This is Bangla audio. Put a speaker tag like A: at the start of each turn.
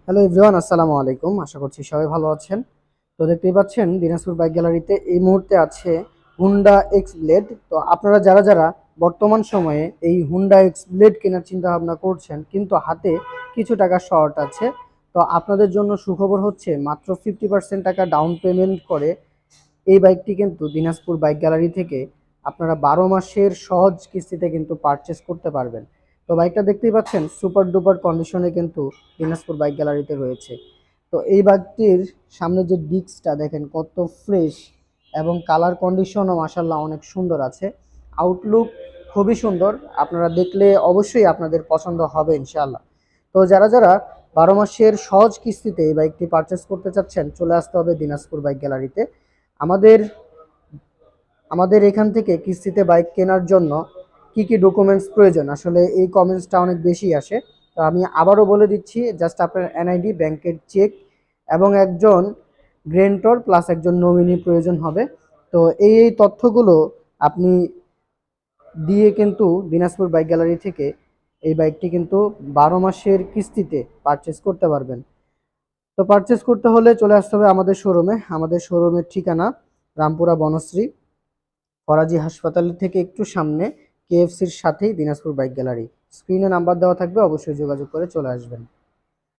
A: হ্যালো এভরিওয়ান, আসসালামু আলাইকুম। আশা করছি সবাই ভালো আছেন। তো দেখতেই পাচ্ছেন দিনাজপুর বাইক গ্যালারিতে এই মুহূর্তে আছে হুন্ডা এক্স ব্লেড। তো আপনারা যারা যারা বর্তমান সময়ে এই হুন্ডা এক্স ব্লেড কেনার চিন্তা ভাবনা করছেন কিন্তু হাতে কিছু টাকা শর্ট আছে, তো আপনাদের জন্য সুখবর হচ্ছে মাত্র 50% টাকা ডাউন পেমেন্ট করে এই বাইকটি কিন্তু দিনাজপুর বাইক গ্যালারি থেকে আপনারা 12 মাসের সহজ কিস্তিতে কিন্তু পারচেস করতে পারবেন। তো বাইকটা দেখতেই পাচ্ছেন সুপার ডুপার কন্ডিশনে কিন্তু দিনাজপুর বাইক গ্যালারিতে রয়েছে। তো এই বাইকটির সামনে যে ডিস্কটা দেখেন কত ফ্রেশ, এবং কালার কন্ডিশনও মাসাল্লাহ অনেক সুন্দর আছে। আউটলুক খুবই সুন্দর, আপনারা দেখলে অবশ্যই আপনাদের পছন্দ হবে ইনশাআল্লাহ। তো যারা যারা 12 মাসের সহজ কিস্তিতে এই বাইকটি পারচেস করতে চাচ্ছেন চলে আসতে হবে দিনাজপুর বাইক গ্যালারিতে। আমাদের আমাদের এখান থেকে কিস্তিতে বাইক কেনার জন্য কি কি ডকুমেন্টস প্রয়োজন, আসলে এই কমেন্টসটা অনেক বেশি আসে। তো আমি আবারও বলে দিচ্ছি, জাস্ট আপনার এনআইডি, ব্যাংকের চেক এবং একজন গ্রেন্টর প্লাস একজন নমিনি প্রয়োজন হবে। তো এই তথ্যগুলো আপনি দিয়ে কিন্তু দিনাজপুর বাইক গ্যালারি থেকে এই বাইকটি কিন্তু 12 মাসের কিস্তিতে পারচেস করতে পারবেন। তো পারচেস করতে হলে চলে আসতে হবে আমাদের শোরুমে। আমাদের শোরুমের ঠিকানা রামপুরা বনশ্রী, ফরাজি হাসপাতাল থেকে একটু সামনে, কেএফসির সাথেই দিনাজপুর বাইক গ্যালারি। স্ক্রিনে নাম্বার দেওয়া থাকবে, অবশ্যই যোগাযোগ করে চলে আসবেন।